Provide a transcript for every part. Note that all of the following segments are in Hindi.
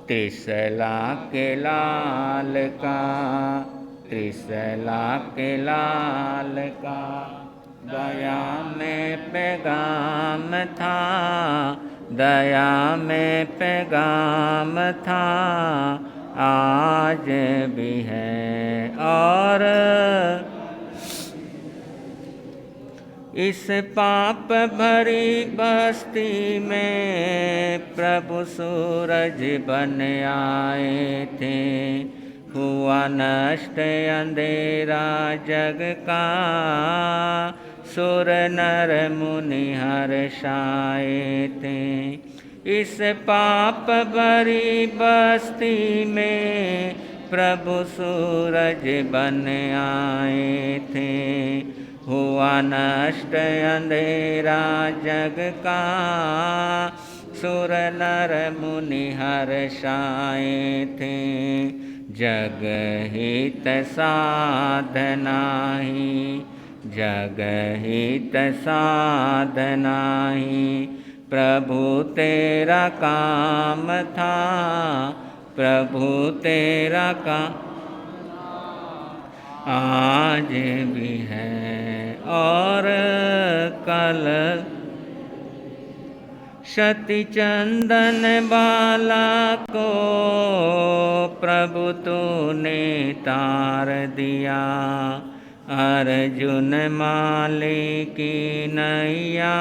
त्रिशला के लाल का, त्रिशला के लाल का दया में पैगाम था, दया में पैगाम था, आज भी है। और इस पाप भरी बस्ती में प्रभु सूरज बन आए थे, हुआ नष्ट अंधेरा जग का, सुर नर मुनि हर्षाए थे। इस पाप भरी बस्ती में प्रभु सूरज बन आए थे, हुआ नष्ट अंधेरा जग का, सुर नर मुनि हर्षाए थे। जग हित साधना ही, जग हित साधना ही प्रभु तेरा काम था, प्रभु तेरा काम आज भी है और कल। सती चंदन बाला को प्रभु तूने तार दिया, अर्जुन माली की नैया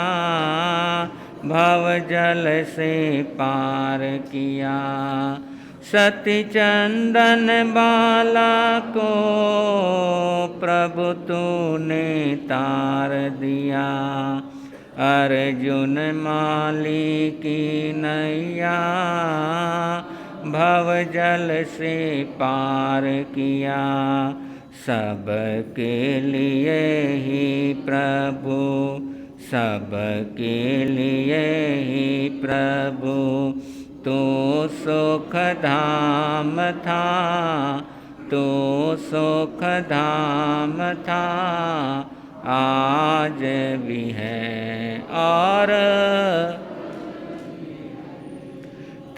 भव जल से पार किया। सती चंदन बाला को प्रभु तूने तार दिया, अर्जुन माली की नैया भव जल से पार किया। सबके लिए ही प्रभु, सबके लिए ही प्रभु तो सुख धाम था, तो सुख धाम था, आज भी है और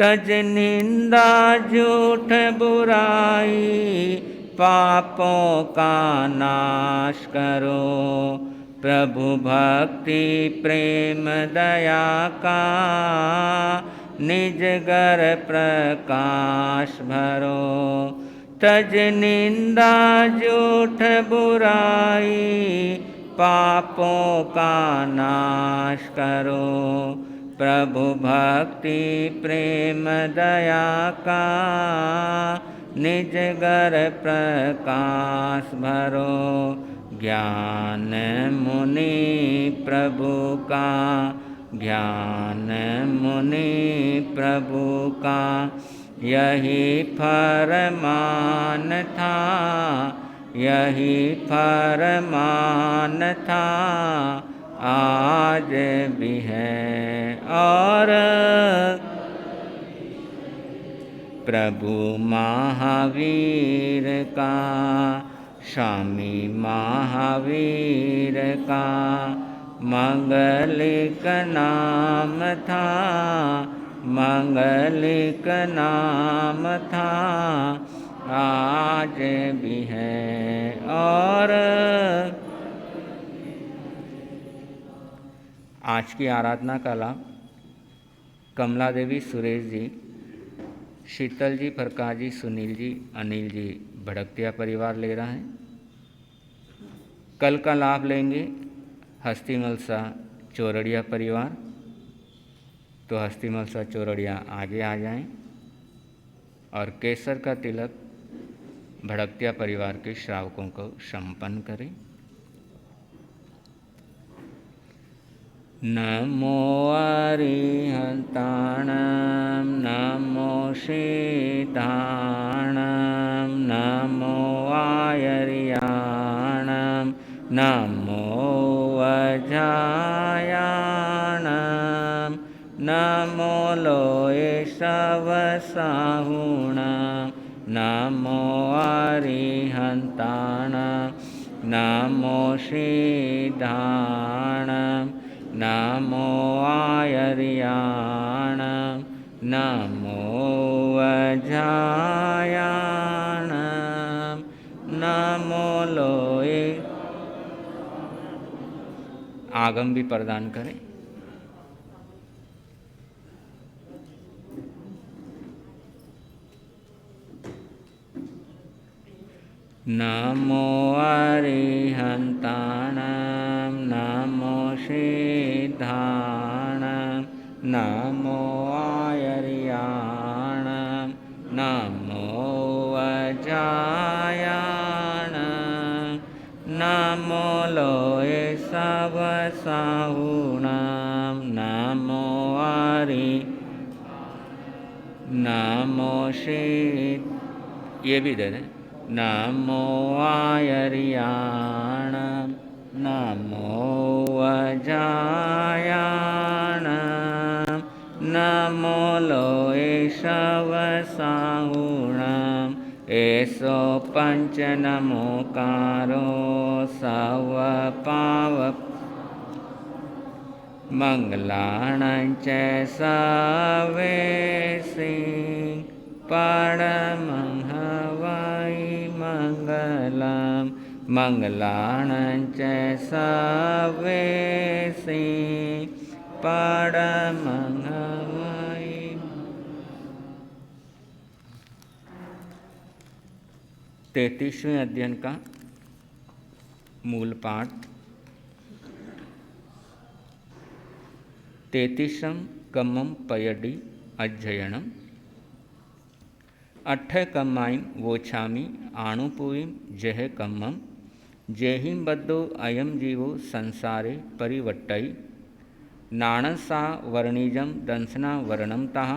तज निंदा झूठ बुराई पापों का नाश करो, प्रभु भक्ति प्रेम दया का निज घर प्रकाश भरो। तज निंदा झूठ बुराई पापों का नाश करो, प्रभु भक्ति प्रेम दया का निज घर प्रकाश भरो। ज्ञान मुनि प्रभु का, ज्ञान मुनि प्रभु का यही फरमान था, यही फरमान था, आज भी है और प्रभु महावीर का, स्वामी महावीर का मंगलिक नाम था, मंगलिक नाम था, आज भी है और आज की आराधना का लाभ कमला देवी, सुरेश जी, शीतल जी, प्रकाश जी, सुनील जी, अनिल जी भड़कतिया परिवार ले रहा है। कल का लाभ लेंगे हस्ती मलसा चौरड़िया परिवार, तो हस्ती मलसा चौरड़िया आगे आ जाएं और केसर का तिलक भड़कतिया परिवार के श्रावकों को संपन्न करें। नमो अरिहंताणं, नमो सिद्धाणं, नमो आयर्याणं, नमो अजायाणं, नमो लोये सवसाहुणं, नमो अरिहंताणं, नमो सिद्धाणं, नमो आयर्याणं, नमो अजायाणं नमो लोए। आगम भी प्रदान करें। नमो अरिहन्ताणं नमो सिद्धाणं नमो आयर्याणं नमो अजायाणं नमो लोए सवसाहुणं नमो अरि नमो सिद्ध। ये भी दे दें। नमो आयर्याणं नमो अजायाणं नमो लोए सवसाहुणं एसो पंच नमोकारो सवपाव मंगलाणं च सवेसि परमं हवै मंगलम् मंगलाणं च सवेसि परमं हवै। 33वें अध्ययन का मूल पाठ। 33 कम्मं पयडि अध्ययनम्। अट्ठ कम्मायं वोछामि आणुपुवीं जह कम्मं जेहिं बद्धो अयं जीवो संसारे परिवट्टै नाणसा वर्णिजं दंसना वर्णं तः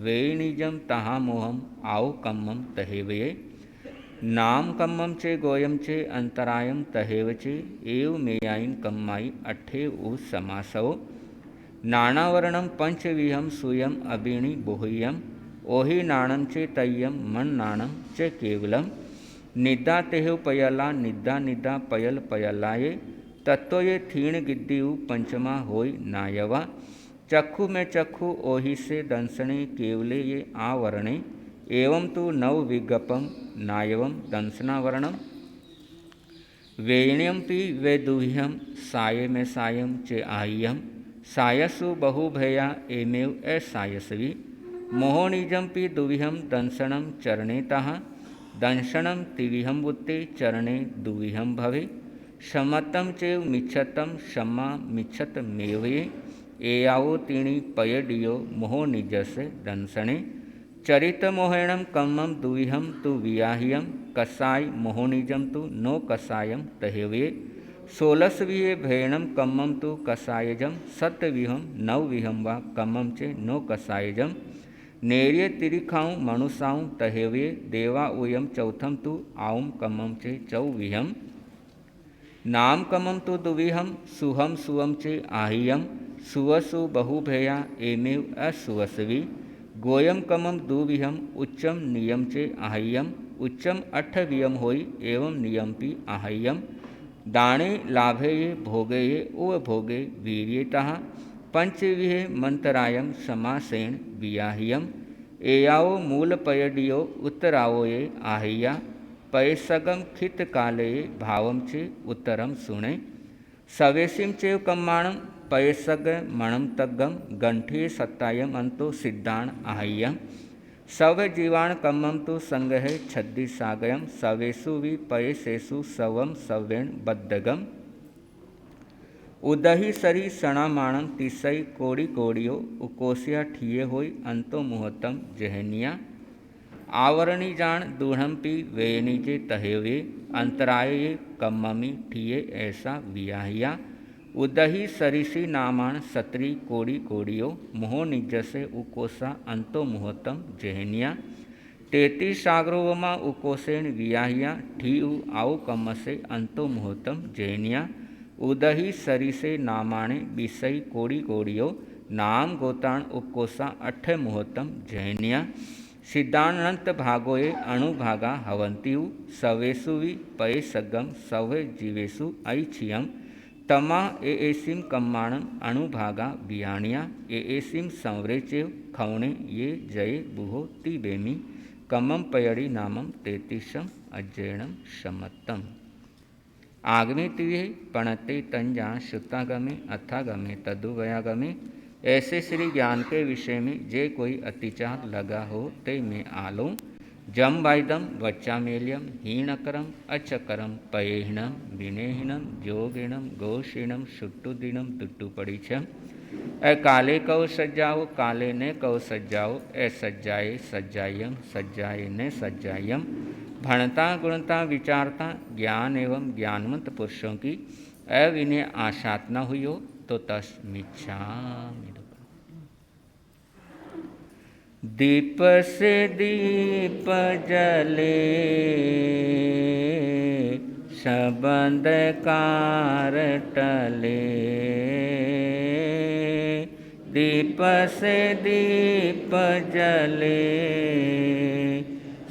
वेणिजं तहा मोहम आओ कम्मं तहेवये नाम कम्मं चे गोयं चे अंतरायं तहेव चे एव मेयायं कम्मायि अट्ठे उ समासो नानावर्णं पंचविहं सूयं अबीणि बोह्यं ओहि नाणं चे तय्यं मन नाणं च केवलम निद्दा तेहु पयला निद्दा निद्दा पयल पयलाये तत्व ये थीण गिद्दीउ पंचमा होय नायवा चक्षु में चक्षु ओहि से दंसने केवले ये आवरणे एवं तु नव विज्ञपम नायवम दंसनावर्णम वेण्यंपि वे दुह्यम साय में सायं चे आह्यम सायसु बहुभया एमेव असायसवी मोहनिजंपि दुविहम दंसनम चरणेतः दंशनम तिविहम बुत्ते चरणे दुविहम भवे शमतम चेव मिच्छतम शमा मिच्छत मेवये एयावो तीणी पयडियो मोहनिजसे दंसने चरित मोहेणम कम्मम दुविहम तु वियाह्यम कसाय मोहनिजम तु नो कसायम तहेवये 16 भेणम कम्मम तु कसायजम सतविहम नवविहम वा कम्मम चे नो कसायजम नेर्य तिरिखाऊं मनुषाऊं तहेवये देवा उयम चौथम तु आऊम कम्मम चे चौविहम नाम कम्मम तु दुविहम सुहम सुवम चे आह्यम सुवसु बहुभया एमेव असुवसवी गोयम कमम दुविहम उच्चम नियम चे आह्यम उच्चम अठवियम होई एवं नियमपि आह्यम दाणे लाभेये भोगेये उव भोगे वीर्येतः पंचविहे मंतरायम समासेन वियाह्यम एयावो मूल पयडियो उत्तरावो ये आह्या पयसगम खित काले भावम चे उत्तरम सुणे सवेसिम चेव कम्माणम पयसग मणम तग्गम गंठे सत्तायम अंतो सिद्धाण आह्यम सव जीवाण कम्मम तो संगहे छद्दि सागयम सवेसु वि पयसेसु सवम सवेण बद्धगम उदही सरी सणामाणं तिसई कोड़ी कोड़ियो उकोसिया ठिये होई अंतो मुहतम जहनिया आवरणी जान दूढ़म्पी वेयनीचे तहेवे अंतराये कम्ममी ठिये ऐसा वियाहिया उदही सरिसी नामाण सत्री कोड़ी कोड़ियो मोहो निजसे उकोसा अंतो मुहतम जहनिया 33 सागरोवमा उकोसेन वियाहिया ठीउ आओ कम्मसे अंतो मुहतम जहनिया उदही सरिसे नामाणे बिसई कोड़ी कोड़ियो नाम गोताण उकोसा अठ मुहतम जहनिया सिद्धानंत भागोए अणुभागा हवंतियु सवेसु वि पये सगम सवे जीवेशु ऐच्छियम तमा एसिम कम्माणम अणुभागा बियाणिया एसिम संवरेचेव खवणे ये जय बुहो तिबेमी कमम पयड़ी नामम तेतीसम अज्जैणम समत्तम। आगमितीय पणते तंजा श्रुतागमे अथागमे तदुवयागमे। ऐसे श्री ज्ञान के विषय में जे कोई अतिचार लगा हो ते में आलो। जम वाइदम वच्चामेल्यम हीणकरम अचकरम पयेहिणम विनेहिणम जोगिणम गोषीणम सुट्टुदीणम तुट्टुपड़ीछम। ए काले कहो सज्जाओ काले ने कहो सज्जाओ। ए सज्जाए सज्जायम सज्जाए ने सज्जायम। भणता गुणता विचारता ज्ञान एवं ज्ञानवंत पुरुषों की अविनय आशात न हुई हो तो तस्मिच्छामि। दीप से दीप जले सब अंधकार टले। दीप से दीप जले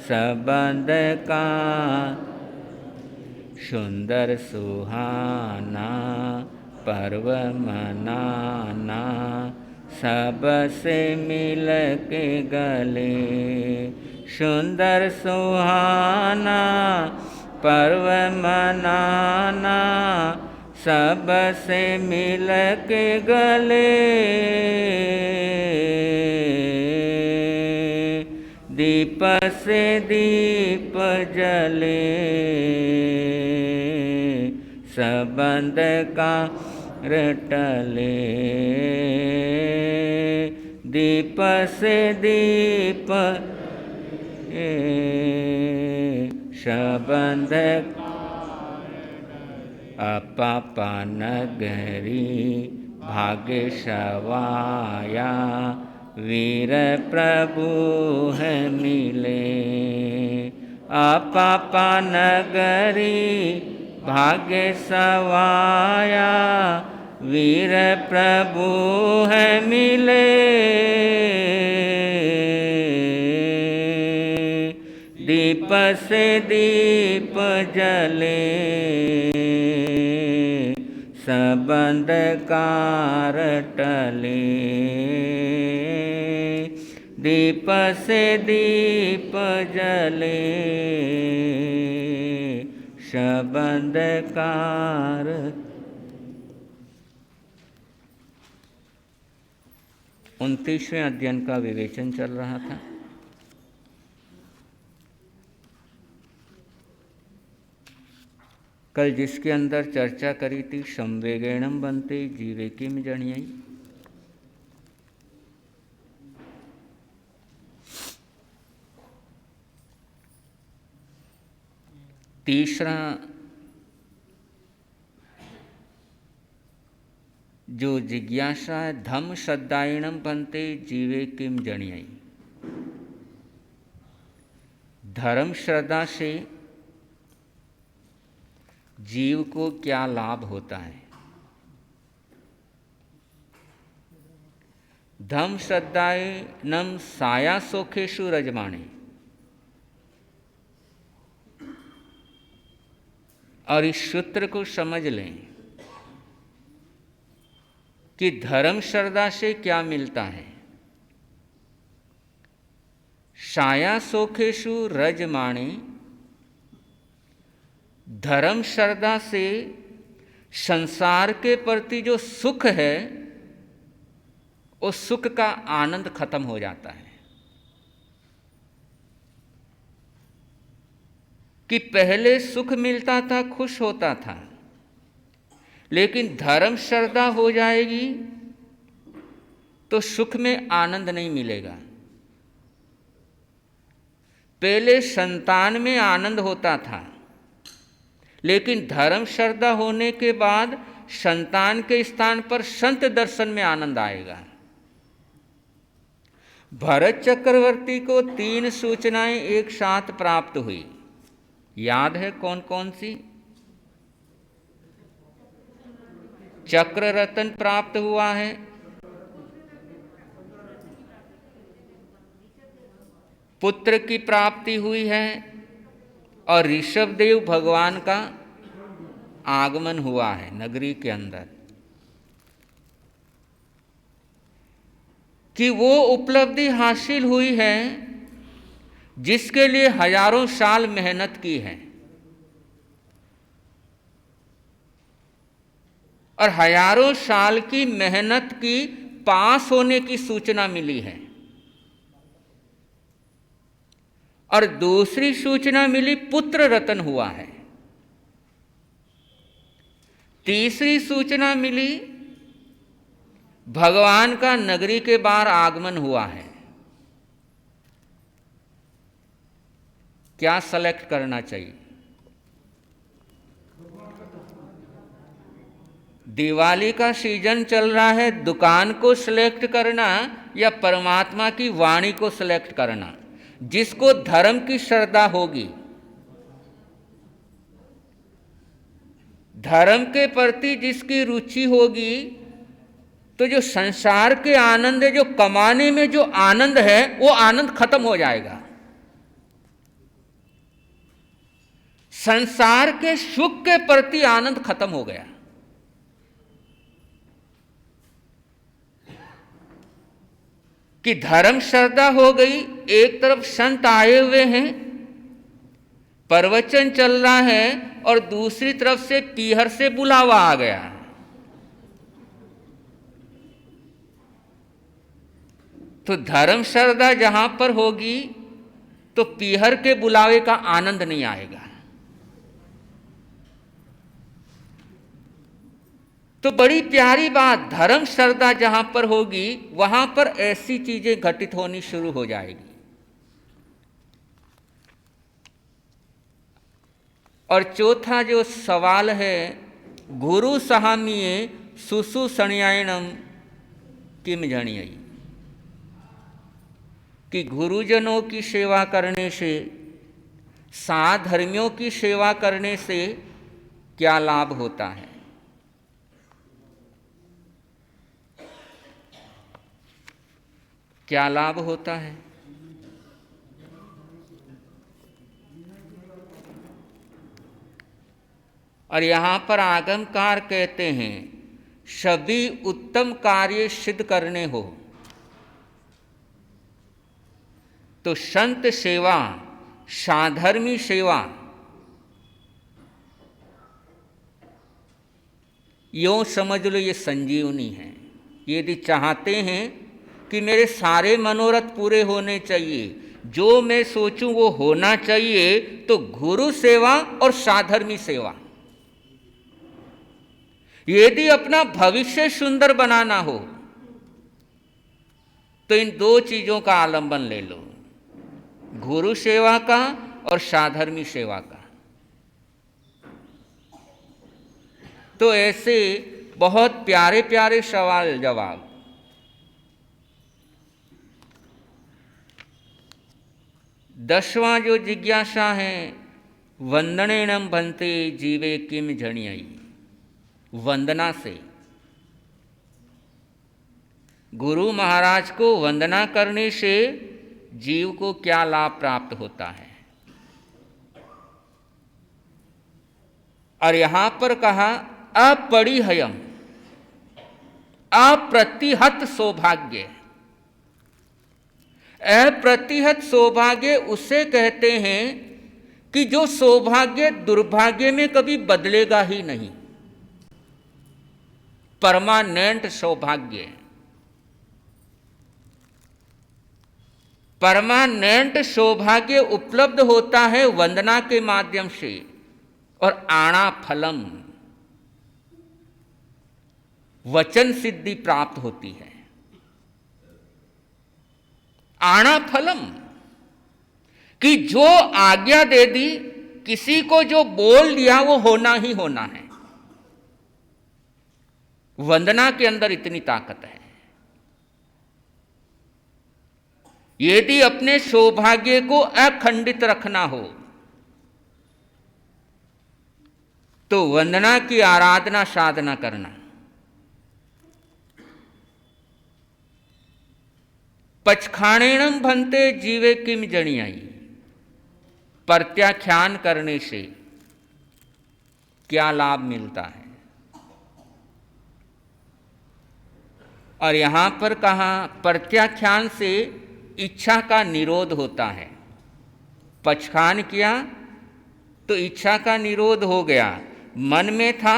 सब अंधकार। सुंदर सुहाना पर्व मनाना सबसे मिल के गले। सुंदर सुहाना पर्व मनाना सबसे मिल के गले। दीप से दीप जले सब अंधकार टले। दीप से दीप सब अंधकार। अपापा नगरी भाग्य सवाया वीर प्रभु है मिले। अपापा नगरी भाग्य सवाया वीर प्रभु है मिले। दीप से दीप जले सब अंधकार टले। दीप से दीप जले सब अंधकार। उनतीसवें अध्ययन का विवेचन चल रहा था। कल जिसके अंदर चर्चा करी थी संवेगेणम बनते जीवे किम जणियई। तीसरा जो जिज्ञासा है धम्म श्रद्धायणम बनते जीवे किम जणियई। धर्म श्रद्धा से जीव को क्या लाभ होता है। धम्म श्रद्धायनम साया सोखेषु रजमाणे। और इस सूत्र को समझ लें कि धर्म श्रद्धा से क्या मिलता है। साया सोखेषु रजमाणे। धर्म श्रद्धा से संसार के प्रति जो सुख है उस सुख का आनंद खत्म हो जाता है। कि पहले सुख मिलता था खुश होता था, लेकिन धर्म श्रद्धा हो जाएगी तो सुख में आनंद नहीं मिलेगा। पहले संतान में आनंद होता था, लेकिन धर्म श्रद्धा होने के बाद संतान के स्थान पर संत दर्शन में आनंद आएगा। भरत चक्रवर्ती को 3 सूचनाएं एक साथ प्राप्त हुई। याद है कौन कौन सी? चक्र रत्न प्राप्त हुआ है, पुत्र की प्राप्ति हुई है और ऋषभदेव भगवान का आगमन हुआ है नगरी के अंदर। कि वो उपलब्धि हासिल हुई है जिसके लिए हजारों साल मेहनत की है और हजारों साल की मेहनत की पास होने की सूचना मिली है, और दूसरी सूचना मिली पुत्र रतन हुआ है, तीसरी सूचना मिली भगवान का नगरी के बाहर आगमन हुआ है। क्या सेलेक्ट करना चाहिए? दिवाली का सीजन चल रहा है, दुकान को सिलेक्ट करना या परमात्मा की वाणी को सिलेक्ट करना? जिसको धर्म की श्रद्धा होगी, धर्म के प्रति जिसकी रुचि होगी, तो जो संसार के आनंद है, जो कमाने में जो आनंद है, वो आनंद खत्म हो जाएगा। संसार के सुख के प्रति आनंद खत्म हो गया। कि धर्म श्रद्धा हो गई, एक तरफ संत आए हुए हैं, प्रवचन चल रहा है, और दूसरी तरफ से पीहर से बुलावा आ गया। तो धर्म श्रद्धा जहां पर होगी तो पीहर के बुलावे का आनंद नहीं आएगा। तो बड़ी प्यारी बात, धर्म श्रद्धा जहां पर होगी वहां पर ऐसी चीजें घटित होनी शुरू हो जाएगी। और चौथा जो सवाल है, गुरु सहामिये शुश्रूषणीयम किम जणीयई, कि गुरुजनों की सेवा करने से, साधर्मियों की सेवा करने से क्या लाभ होता है? क्या लाभ होता है? और यहां पर आगमकार कहते हैं, सभी उत्तम कार्य सिद्ध करने हो तो संत सेवा, साधर्मी सेवा, यूं समझ लो ये संजीवनी है। यदि चाहते हैं कि मेरे सारे मनोरथ पूरे होने चाहिए, जो मैं सोचूं वो होना चाहिए, तो गुरु सेवा और साधर्मी सेवा। यदि अपना भविष्य सुंदर बनाना हो तो इन दो चीजों का आलंबन ले लो, गुरु सेवा का और साधर्मी सेवा का। तो ऐसे बहुत प्यारे प्यारे सवाल जवाब। दसवां जो जिज्ञासा है, वंदनेनम भन्ते जीवे किम जणीयई, वंदना से, गुरु महाराज को वंदना करने से जीव को क्या लाभ प्राप्त होता है। और यहां पर कहा अपरिहयम, अप्रतिहत सौभाग्य। अप्रतिहत सौभाग्य उसे कहते हैं कि जो सौभाग्य दुर्भाग्य में कभी बदलेगा ही नहीं, परमानेंट सौभाग्य। परमानेंट सौभाग्य उपलब्ध होता है वंदना के माध्यम से, और आणा फलम, वचन सिद्धि प्राप्त होती है। आणा फलम, कि जो आज्ञा दे दी, किसी को जो बोल दिया वो होना ही होना है। वंदना के अंदर इतनी ताकत है। यदि अपने सौभाग्य को अखंडित रखना हो तो वंदना की आराधना साधना करना। पचखाणेणम भन्ते जीवे किम जणीयई, प्रत्याख्यान करने से क्या लाभ मिलता है। और यहां पर कहा प्रत्याख्यान से इच्छा का निरोध होता है। पचखान किया तो इच्छा का निरोध हो गया। मन में था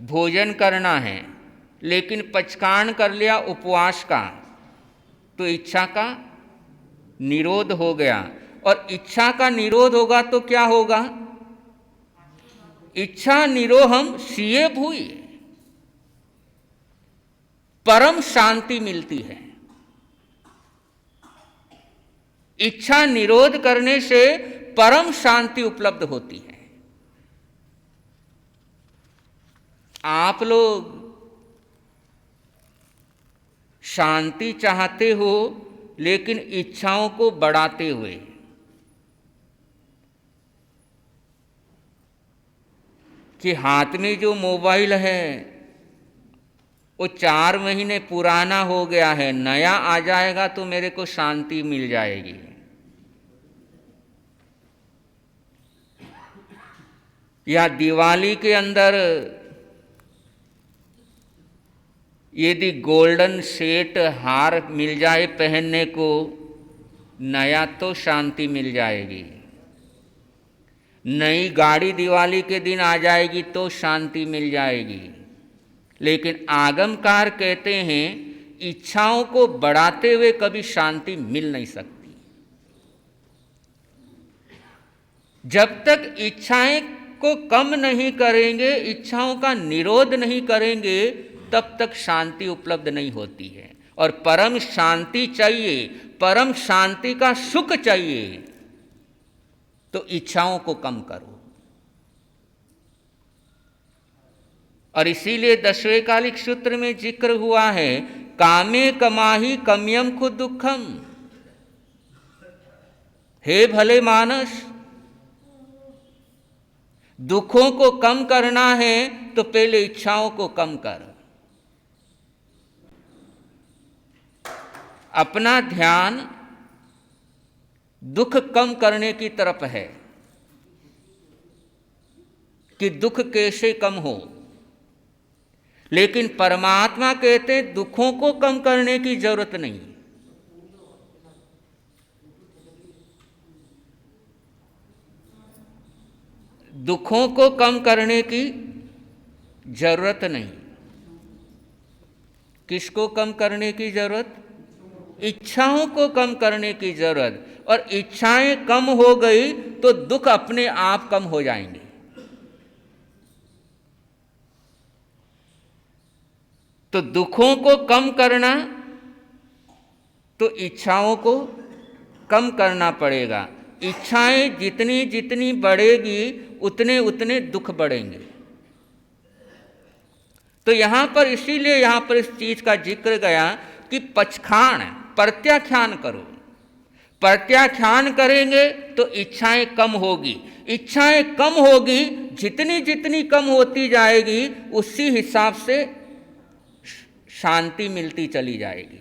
भोजन करना है, लेकिन पचखान कर लिया उपवास का, तो इच्छा का निरोध हो गया। और इच्छा का निरोध होगा तो क्या होगा? इच्छा निरोहम सिए भूई, परम शांति मिलती है। इच्छा निरोध करने से परम शांति उपलब्ध होती है। आप लोग शांति चाहते हो, लेकिन इच्छाओं को बढ़ाते हुए। कि हाथ में जो मोबाइल है वो 4 महीने पुराना हो गया है, नया आ जाएगा तो मेरे को शांति मिल जाएगी। या दिवाली के अंदर यदि गोल्डन सेट हार मिल जाए पहनने को, नया तो शांति मिल जाएगी। नई गाड़ी दिवाली के दिन आ जाएगी तो शांति मिल जाएगी। लेकिन आगमकार कहते हैं इच्छाओं को बढ़ाते हुए कभी शांति मिल नहीं सकती। जब तक इच्छाएं को कम नहीं करेंगे, इच्छाओं का निरोध नहीं करेंगे, तब तक शांति उपलब्ध नहीं होती है। और परम शांति चाहिए, परम शांति का सुख चाहिए, तो इच्छाओं को कम करो। और इसीलिए 10वें कालिक सूत्र में जिक्र हुआ है, कामे कमाही कम्यम खु दुखम। हे भले मानस, दुखों को कम करना है तो पहले इच्छाओं को कम कर। अपना ध्यान दुख कम करने की तरफ है कि दुख कैसे कम हो। लेकिन परमात्मा कहते हैं दुखों को कम करने की जरूरत नहीं। दुखों को कम करने की जरूरत नहीं। किसको कम करने की जरूरत? इच्छाओं को कम करने की जरूरत। और इच्छाएं कम हो गई तो दुख अपने आप कम हो जाएंगे। तो दुखों को कम करना तो इच्छाओं को कम करना पड़ेगा। इच्छाएं जितनी जितनी बढ़ेगी उतने उतने दुख बढ़ेंगे। तो यहां पर इसीलिए यहां पर इस चीज का जिक्र गया कि पचखान, प्रत्याख्यान करो। प्रत्याख्यान करेंगे तो इच्छाएं कम होगी। इच्छाएं कम होगी, जितनी जितनी कम होती जाएगी उसी हिसाब से शांति मिलती चली जाएगी।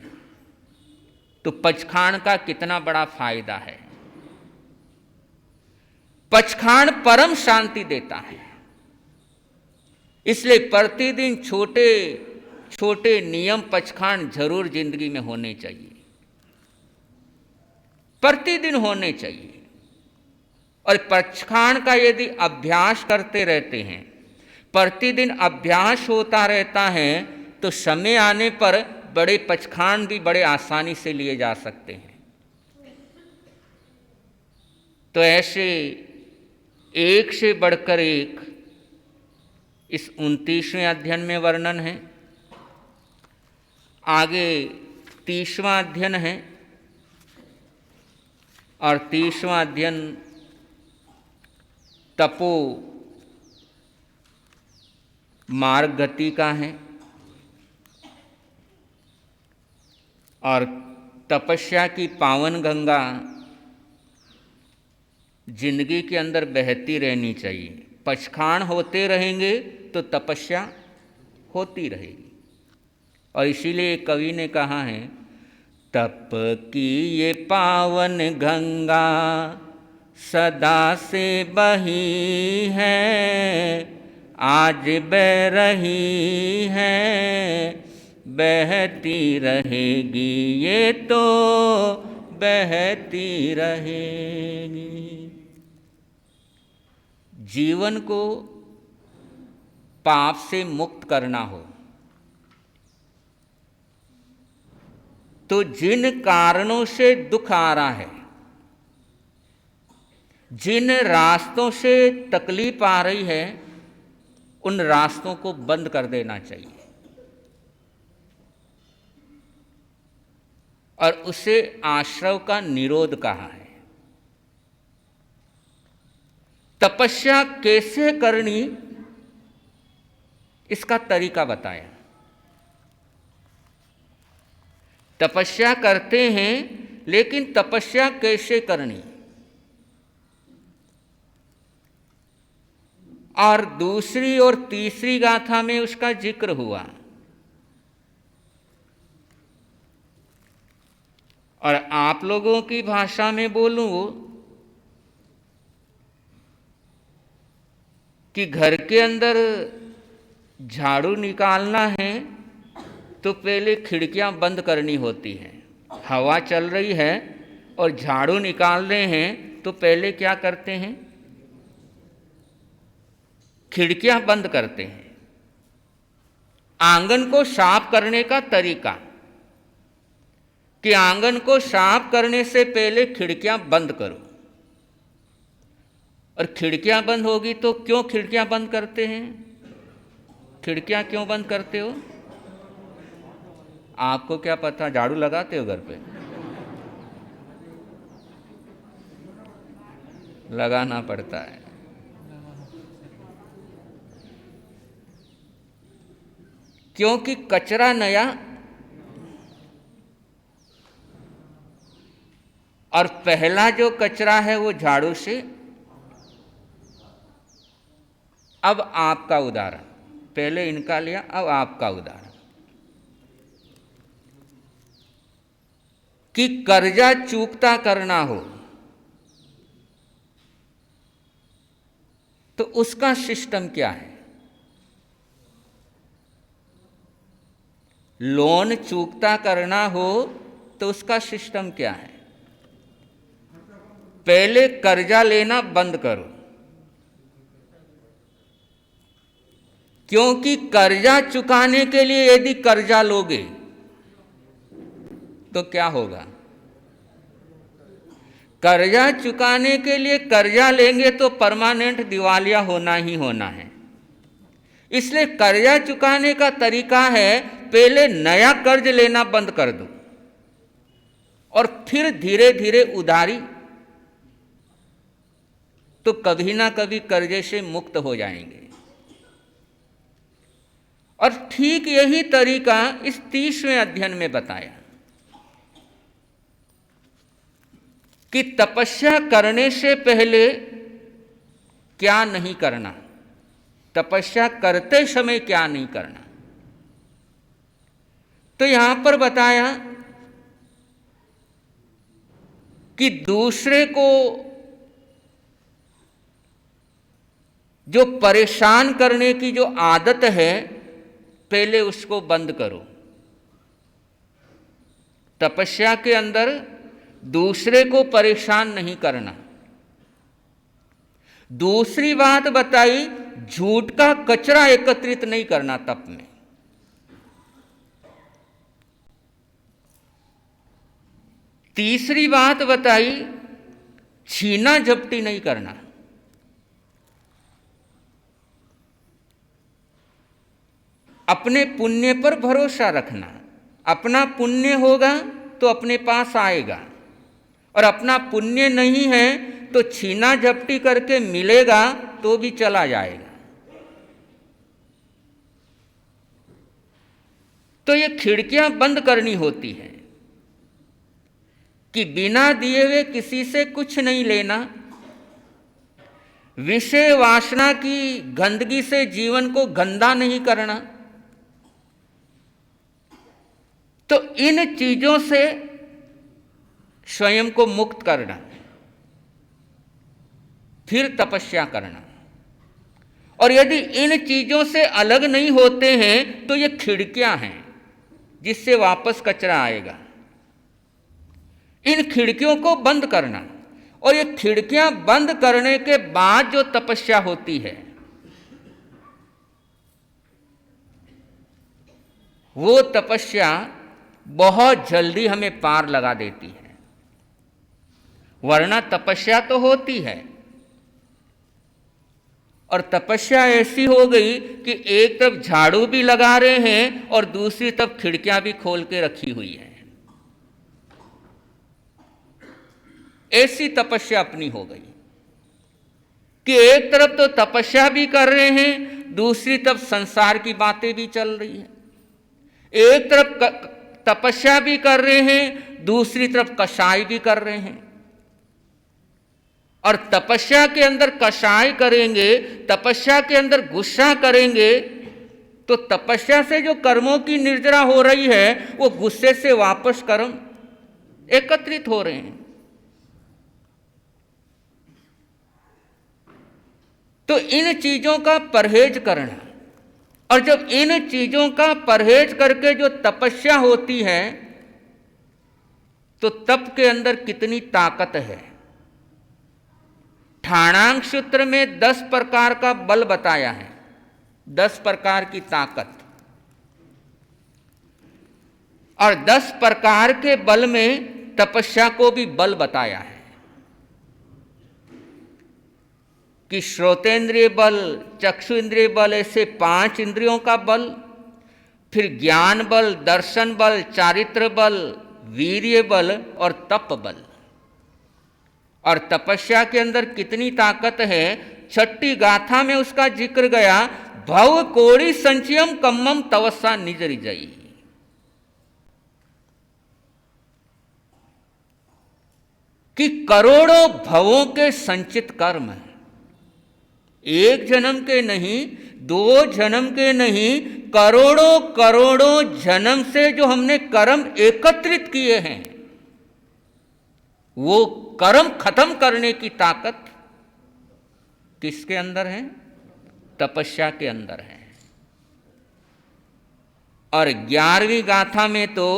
तो पचखान का कितना बड़ा फायदा है। पचखान परम शांति देता है। इसलिए प्रतिदिन छोटे छोटे नियम पचखान जरूर जिंदगी में होने चाहिए, प्रतिदिन होने चाहिए। और पचखान का यदि अभ्यास करते रहते हैं, प्रतिदिन अभ्यास होता रहता है, तो समय आने पर बड़े पचखान भी बड़े आसानी से लिए जा सकते हैं। तो ऐसे एक से बढ़कर एक इस 29वें अध्ययन में वर्णन है। आगे 30वां अध्ययन है और 30वां अध्ययन तपो मार्ग गति का है। और तपस्या की पावन गंगा जिंदगी के अंदर बहती रहनी चाहिए। पचखान होते रहेंगे तो तपस्या होती रहेगी। और इसीलिए कवि ने कहा है, तप की ये पावन गंगा सदा से बही है, आज बह रही है, बहती रहेगी ये तो बहती रहेगी। जीवन को पाप से मुक्त करना हो तो जिन कारणों से दुख आ रहा है, जिन रास्तों से तकलीफ आ रही है, उन रास्तों को बंद कर देना चाहिए और उसे आश्रव का निरोध कहा है। तपस्या कैसे करनी, इसका तरीका बताया। तपस्या करते हैं, लेकिन तपस्या कैसे करनी, और दूसरी और तीसरी गाथा में उसका जिक्र हुआ। और आप लोगों की भाषा में बोलूं कि घर के अंदर झाड़ू निकालना है तो पहले खिड़कियां बंद करनी होती हैं। हवा चल रही है और झाड़ू निकाल रहे हैं तो पहले क्या करते हैं? खिड़कियां बंद करते हैं। आंगन को साफ करने का तरीका कि आंगन को साफ करने से पहले खिड़कियां बंद करो। और खिड़कियां बंद होगी तो क्यों खिड़कियां बंद करते हैं? खिड़कियां क्यों बंद करते हो? आपको क्या पता? झाड़ू लगाते हो घर पे? लगाना पड़ता है। क्योंकि कचरा नया और पहला जो कचरा है वो झाड़ू से। अब आपका उदाहरण, पहले इनका लिया, अब आपका उदाहरण कि कर्जा चूकता करना हो तो उसका सिस्टम क्या है? लोन चूकता करना हो तो उसका सिस्टम क्या है? पहले कर्जा लेना बंद करो, क्योंकि कर्जा चुकाने के लिए यदि कर्जा लोगे तो क्या होगा? कर्जा चुकाने के लिए कर्जा लेंगे तो परमानेंट दिवालिया होना ही होना है। इसलिए कर्जा चुकाने का तरीका है पहले नया कर्ज लेना बंद कर दो और फिर धीरे धीरे उधारी, तो कभी ना कभी कर्जे से मुक्त हो जाएंगे। और ठीक यही तरीका इस 30वें अध्ययन में बताया कि तपस्या करने से पहले क्या नहीं करना, तपस्या करते समय क्या नहीं करना। तो यहां पर बताया कि दूसरे को जो परेशान करने की जो आदत है, पहले उसको बंद करो। तपस्या के अंदर दूसरे को परेशान नहीं करना। दूसरी बात बताई, झूठ का कचरा एकत्रित नहीं करना तप में। तीसरी बात बताई, छीना झपटी नहीं करना। अपने पुण्य पर भरोसा रखना। अपना पुण्य होगा तो अपने पास आएगा, और अपना पुण्य नहीं है तो छीना झपटी करके मिलेगा तो भी चला जाएगा। तो ये खिड़कियां बंद करनी होती है कि बिना दिए हुए किसी से कुछ नहीं लेना। विषय वासना की गंदगी से जीवन को गंदा नहीं करना। तो इन चीजों से स्वयं को मुक्त करना, फिर तपस्या करना। और यदि इन चीजों से अलग नहीं होते हैं तो ये खिड़कियां हैं जिससे वापस कचरा आएगा। इन खिड़कियों को बंद करना, और ये खिड़कियां बंद करने के बाद जो तपस्या होती है वो तपस्या बहुत जल्दी हमें पार लगा देती है। वरना तपस्या तो होती है, और तपस्या ऐसी हो गई कि एक तरफ झाड़ू भी लगा रहे हैं और दूसरी तरफ खिड़कियां भी खोल के रखी हुई है। ऐसी तपस्या अपनी हो गई कि एक तरफ तो तपस्या भी कर रहे हैं, दूसरी तरफ संसार की बातें भी चल रही है। एक तरफ तपस्या भी कर रहे हैं, दूसरी तरफ कषाय भी कर रहे हैं। और तपस्या के अंदर कषाय करेंगे, तपस्या के अंदर गुस्सा करेंगे, तो तपस्या से जो कर्मों की निर्जरा हो रही है वो गुस्से से वापस कर्म एकत्रित हो रहे हैं। तो इन चीजों का परहेज करना, और जब इन चीजों का परहेज करके जो तपस्या होती है तो तप के अंदर कितनी ताकत है। ठाणांक सूत्र में 10 प्रकार का बल बताया है, 10 प्रकार की ताकत, और 10 प्रकार के बल में तपस्या को भी बल बताया है कि श्रोतेंद्रिय बल, चक्षु इंद्रिय बल, ऐसे 5 इंद्रियों का बल, फिर ज्ञान बल, दर्शन बल, चारित्र बल, वीर्य बल और तप बल। और तपस्या के अंदर कितनी ताकत है, 6ठी गाथा में उसका जिक्र गया, भव कोड़ी संचयम कम्मम तवस्सा निज रिजई। कि करोड़ों भवों के संचित कर्म है, एक जन्म के नहीं, 2 जन्म के नहीं, करोड़ों करोड़ों जन्म से जो हमने कर्म एकत्रित किए हैं, वो कर्म खत्म करने की ताकत किसके अंदर है? तपस्या के अंदर है। और 11वीं गाथा में तो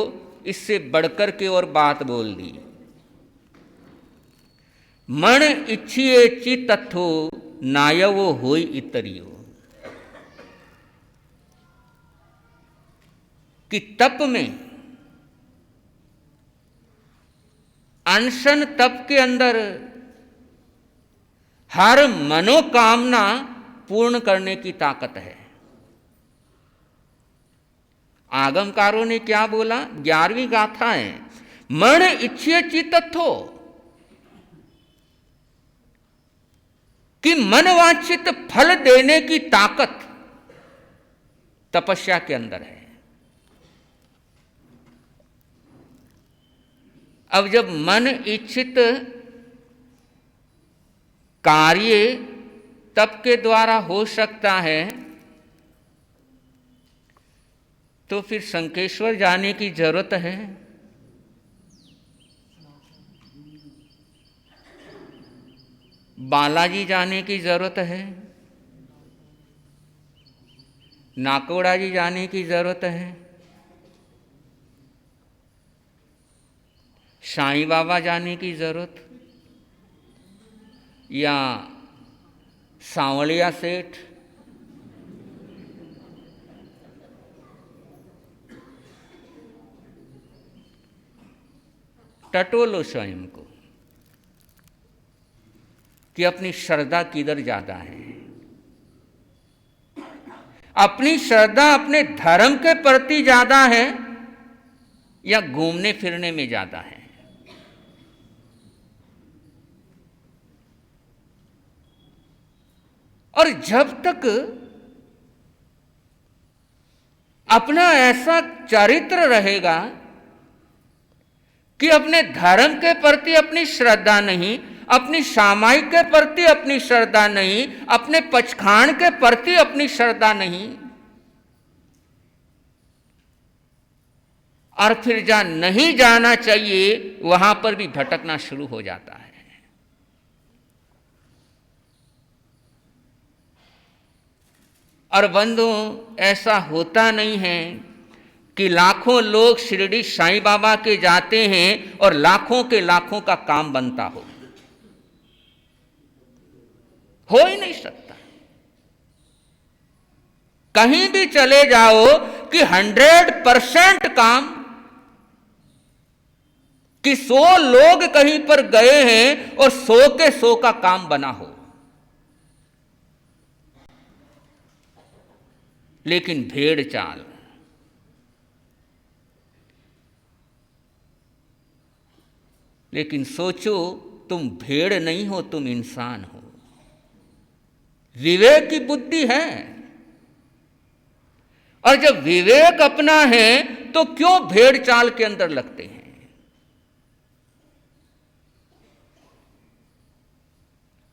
इससे बढ़कर के और बात बोल दी, मन इच्छिए चित्तथो नायवो होई इतरियो। कि तप में, अनशन तप के अंदर हर मनोकामना पूर्ण करने की ताकत है। आगमकारों ने क्या बोला? 11वीं गाथा है, मन इच्छिए चित्तथो, कि मनवांछित फल देने की ताकत तपस्या के अंदर है। अब जब मन इच्छित कार्य तप के द्वारा हो सकता है तो फिर शंखेश्वर जाने की जरूरत है? बालाजी जाने की जरूरत है? नाकोड़ा जी जाने की जरूरत है? साईं बाबा जाने की जरूरत, या सांवलिया सेठ? टटोलो स्वयं को कि अपनी श्रद्धा किधर ज्यादा है। अपनी श्रद्धा अपने धर्म के प्रति ज्यादा है या घूमने फिरने में ज्यादा है? और जब तक अपना ऐसा चरित्र रहेगा कि अपने धर्म के प्रति अपनी श्रद्धा नहीं, अपनी सामायिक के प्रति अपनी श्रद्धा नहीं, अपने पचखान के प्रति अपनी श्रद्धा नहीं, और फिर जहां नहीं जाना चाहिए वहां पर भी भटकना शुरू हो जाता है। और बंधुओं, ऐसा होता नहीं है कि लाखों लोग शिरडी साईं बाबा के जाते हैं और लाखों के लाखों का काम बनता हो ही नहीं सकता। कहीं भी चले जाओ कि 100% काम, कि 100 लोग कहीं पर गए हैं और 100 के 100 का काम बना हो। लेकिन भेड़ चाल, लेकिन सोचो तुम भेड़ नहीं हो, तुम इंसान हो। विवेक की बुद्धि है, और जब विवेक अपना है तो क्यों भेड़ चाल के अंदर लगते हैं।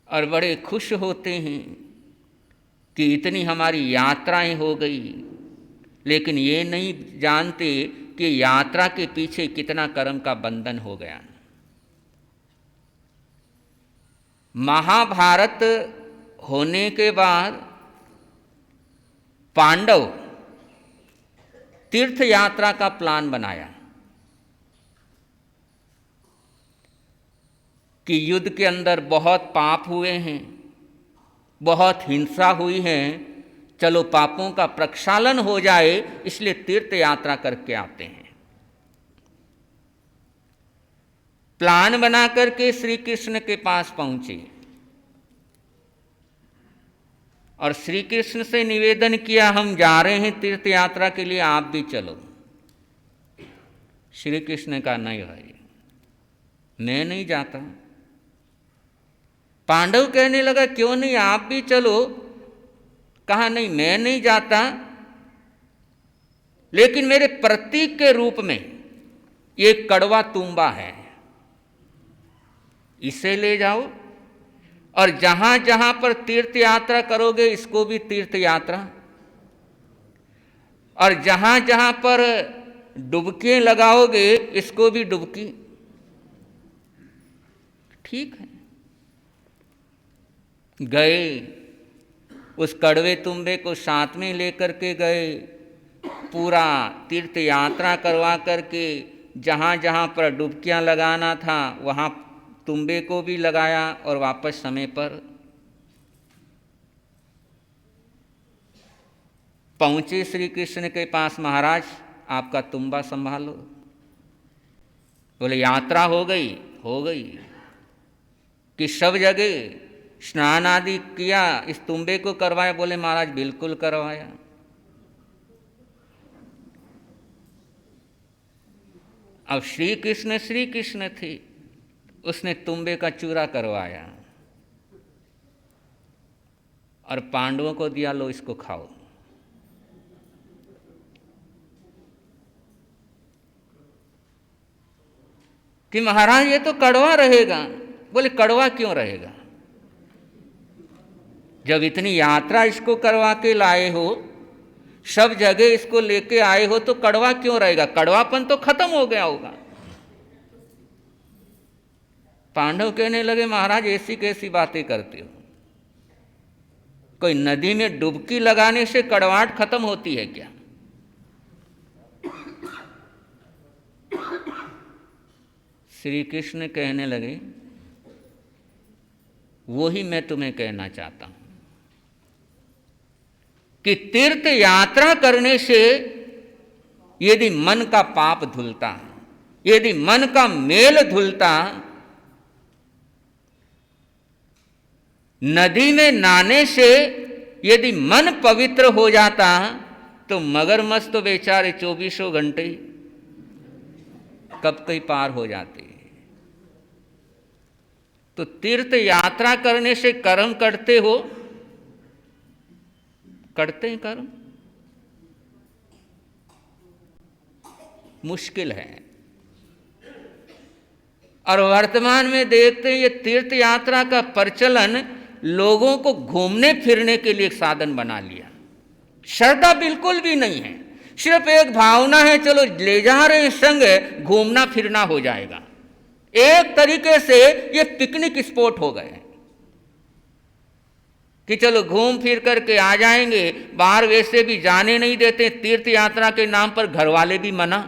और बड़े खुश होते हैं कि इतनी हमारी यात्राएं हो गई, लेकिन ये नहीं जानते कि यात्रा के पीछे कितना कर्म का बंधन हो गया। महाभारत होने के बाद पांडव तीर्थ यात्रा का प्लान बनाया कि युद्ध के अंदर बहुत पाप हुए हैं, बहुत हिंसा हुई है, चलो पापों का प्रक्षालन हो जाए, इसलिए तीर्थ यात्रा करके आते हैं। प्लान बना करके श्री कृष्ण के पास पहुंचे और श्री कृष्ण से निवेदन किया, हम जा रहे हैं तीर्थ यात्रा के लिए, आप भी चलो। श्री कृष्ण ने कहा, नहीं भाई, मैं नहीं जाता। पांडव कहने लगा, क्यों नहीं, आप भी चलो। कहा, नहीं मैं नहीं जाता, लेकिन मेरे प्रतीक के रूप में ये कड़वा तुम्बा है, इसे ले जाओ, और जहां जहां पर तीर्थ यात्रा करोगे इसको भी तीर्थ यात्रा, और जहां जहां पर डुबकी लगाओगे इसको भी डुबकी। ठीक है, गए, उस कड़वे तुम्बे को साथ में लेकर के गए, पूरा तीर्थ यात्रा करवा करके जहाँ जहाँ पर डुबकियाँ लगाना था वहाँ तुम्बे को भी लगाया, और वापस समय पर पहुँचे श्री कृष्ण के पास। महाराज आपका तुम्बा संभालो। बोले, यात्रा हो गई? हो गई। कि सब जगह स्नान आदि किया, इस तुम्बे को करवाया? बोले, महाराज बिल्कुल करवाया। अब श्री कृष्ण थे, उसने तुम्बे का चूरा करवाया और पांडवों को दिया, लो इसको खाओ। कि महाराज ये तो कड़वा रहेगा। बोले, कड़वा क्यों रहेगा? जब इतनी यात्रा इसको करवा के लाए हो, सब जगह इसको लेके आए हो, तो कड़वा क्यों रहेगा? कड़वापन तो खत्म हो गया होगा। पांडव कहने लगे, महाराज ऐसी कैसी बातें करते हो? कोई नदी में डुबकी लगाने से कड़वाहट खत्म होती है क्या? श्री कृष्ण कहने लगे, वो ही मैं तुम्हें कहना चाहता हूं कि तीर्थ यात्रा करने से यदि मन का पाप धुलता, यदि मन का मेल धुलता, नदी में नहाने से यदि मन पवित्र हो जाता, तो मगरमच्छ तो बेचारे 24 घंटे कब कहीं पार हो जाते। तो तीर्थ यात्रा करने से कर्म करते हो, करते हैं कर्म, मुश्किल है। और वर्तमान में देखते हैं ये तीर्थ यात्रा का प्रचलन लोगों को घूमने फिरने के लिए एक साधन बना लिया। श्रद्धा बिल्कुल भी नहीं है, सिर्फ एक भावना है, चलो ले जा रहे हैं संग, घूमना फिरना हो जाएगा। एक तरीके से ये पिकनिक स्पॉट हो गए। कि चलो घूम फिर करके आ जाएंगे, बाहर वैसे भी जाने नहीं देते, तीर्थ यात्रा के नाम पर घर वाले भी मना।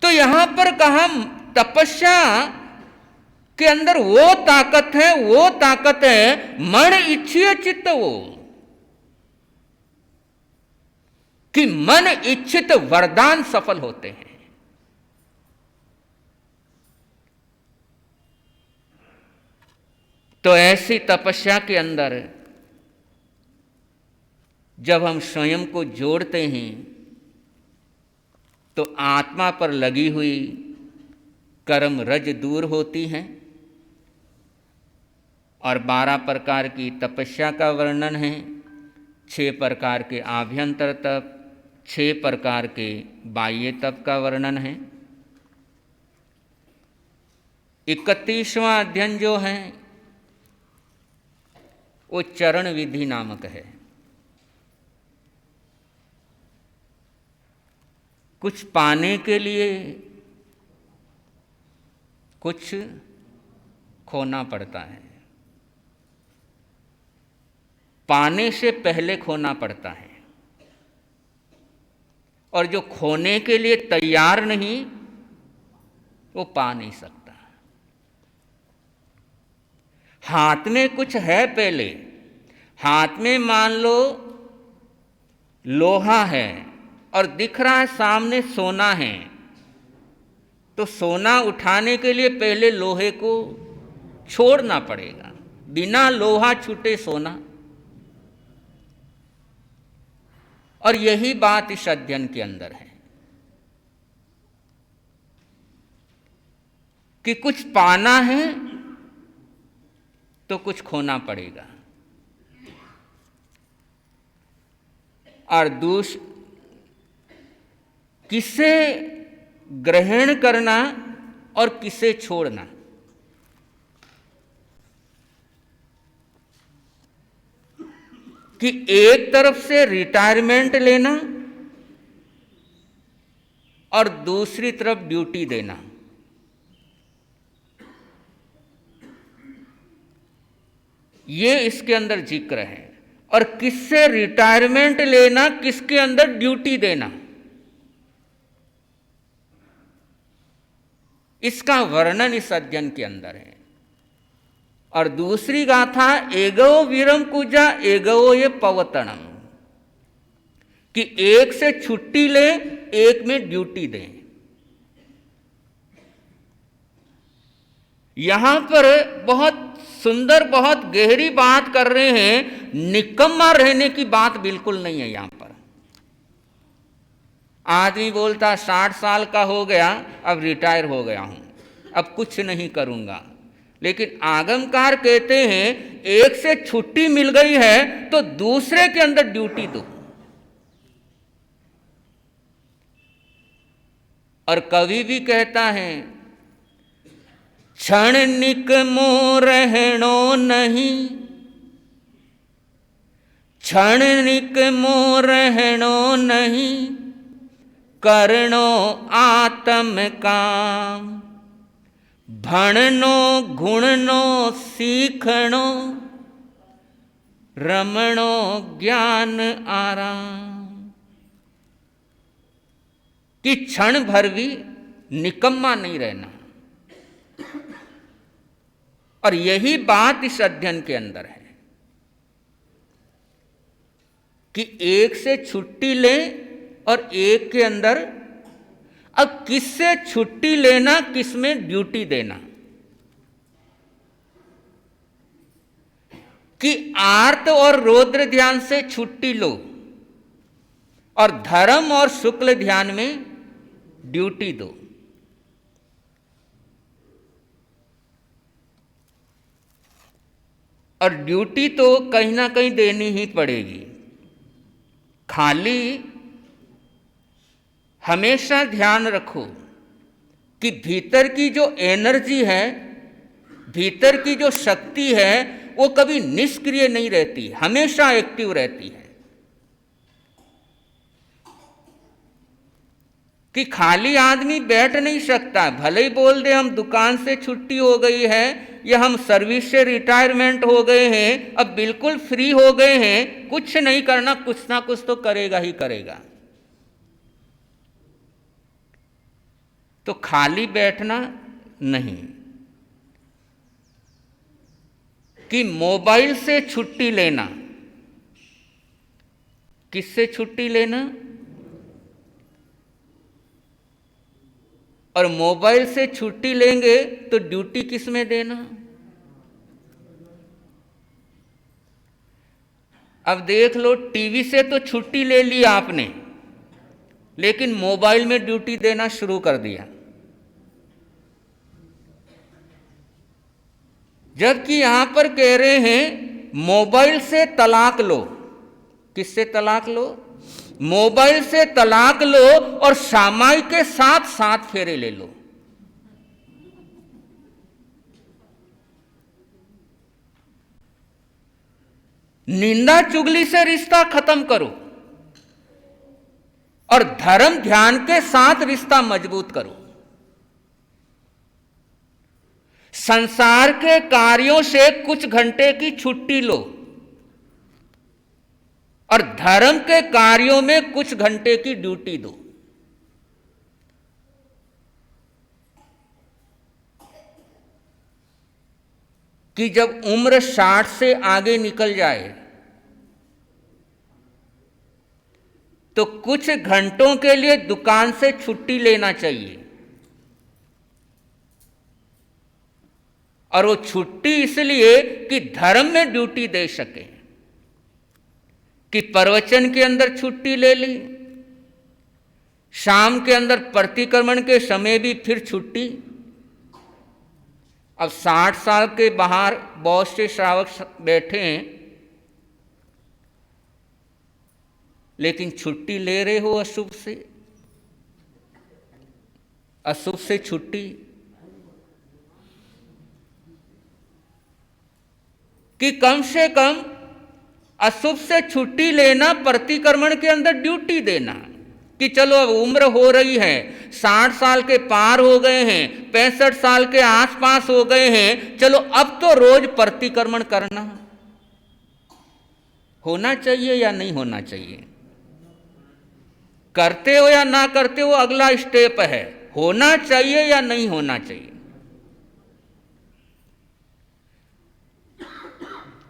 तो यहां पर कहा तपस्या के अंदर वो ताकत है मन इच्छित चित्त, वो कि मन इच्छित वरदान सफल होते हैं। तो ऐसी तपस्या के अंदर जब हम स्वयं को जोड़ते हैं तो आत्मा पर लगी हुई कर्म रज दूर होती है। और 12 प्रकार की तपस्या का वर्णन है, 6 प्रकार के आभ्यंतर तप, 6 प्रकार के बाह्य तप का वर्णन है। 31वां अध्ययन जो है वो चरण विधि नामक है। कुछ पाने के लिए कुछ खोना पड़ता है, पाने से पहले खोना पड़ता है, और जो खोने के लिए तैयार नहीं वो पा नहीं सकता। हाथ में कुछ है, पहले हाथ में मान लो लोहा है और दिख रहा है सामने सोना है, तो सोना उठाने के लिए पहले लोहे को छोड़ना पड़ेगा, बिना लोहा छूटे सोना। और यही बात इस अध्ययन के अंदर है कि कुछ पाना है तो कुछ खोना पड़ेगा। और किसे ग्रहण करना और किसे छोड़ना, कि एक तरफ से रिटायरमेंट लेना और दूसरी तरफ ड्यूटी देना। ये इसके अंदर जिक्र है। और किससे रिटायरमेंट लेना, किसके अंदर ड्यूटी देना, इसका वर्णन इस अध्ययन के अंदर है। और दूसरी गाथा एगो वीरम कुजा एगो ये पवतनम, कि एक से छुट्टी ले, एक में ड्यूटी दें। यहां पर बहुत सुंदर, बहुत गहरी बात कर रहे हैं। निकम्मा रहने की बात बिल्कुल नहीं है यहां पर। आदमी बोलता 60 साल का हो गया, अब रिटायर हो गया हूं, अब कुछ नहीं करूंगा। लेकिन आगमकार कहते हैं एक से छुट्टी मिल गई है तो दूसरे के अंदर ड्यूटी दो। और कवि भी कहता है क्षण निकमो रहणो नहीं, क्षण निकमो रहणो नहीं, करणो आत्म काम, भणनो गुणनो सीखणो, रमणो ज्ञान आराम। कि क्षण भर भी निकम्मा नहीं रहना। और यही बात इस अध्ययन के अंदर है कि एक से छुट्टी ले और एक के अंदर, अब किससे छुट्टी लेना, किसमें ड्यूटी देना। कि आर्त और रौद्र ध्यान से छुट्टी लो और धर्म और शुक्ल ध्यान में ड्यूटी दो। और ड्यूटी तो कहीं ना कहीं देनी ही पड़ेगी। खाली हमेशा ध्यान रखो कि भीतर की जो एनर्जी है, भीतर की जो शक्ति है, वो कभी निष्क्रिय नहीं रहती, हमेशा एक्टिव रहती है। कि खाली आदमी बैठ नहीं सकता। भले ही बोल दे हम दुकान से छुट्टी हो गई है या हम सर्विस से रिटायरमेंट हो गए हैं, अब बिल्कुल फ्री हो गए हैं, कुछ नहीं करना, कुछ ना कुछ तो करेगा ही करेगा। तो खाली बैठना नहीं। कि मोबाइल से छुट्टी लेना, किससे छुट्टी लेना? और मोबाइल से छुट्टी लेंगे तो ड्यूटी किस में देना? अब देख लो, टीवी से तो छुट्टी ले ली आपने, लेकिन मोबाइल में ड्यूटी देना शुरू कर दिया। जबकि यहां पर कह रहे हैं मोबाइल से तलाक लो। किससे तलाक लो? मोबाइल से तलाक लो और सामाई के साथ 7 फेरे ले लो। निंदा चुगली से रिश्ता खत्म करो और धर्म ध्यान के साथ रिश्ता मजबूत करो। संसार के कार्यों से कुछ घंटे की छुट्टी लो और धर्म के कार्यों में कुछ घंटे की ड्यूटी दो। कि जब उम्र 60 से आगे निकल जाए तो कुछ घंटों के लिए दुकान से छुट्टी लेना चाहिए। और वो छुट्टी इसलिए कि धर्म में ड्यूटी दे सके। कि प्रवचन के अंदर छुट्टी ले ली, शाम के अंदर प्रतिक्रमण के समय भी फिर छुट्टी। अब 60 साल के बाहर बहुत से श्रावक बैठे हैं, लेकिन छुट्टी ले रहे हो अशुभ से, अशुभ से छुट्टी। कि कम से कम अशुभ से छुट्टी लेना, प्रतिक्रमण के अंदर ड्यूटी देना। कि चलो अब उम्र हो रही है, 60 साल के पार हो गए हैं, 65 साल के आसपास हो गए हैं, चलो अब तो रोज प्रतिक्रमण करना। होना चाहिए या नहीं होना चाहिए? करते हो या ना करते हो अगला स्टेप है, होना चाहिए या नहीं होना चाहिए।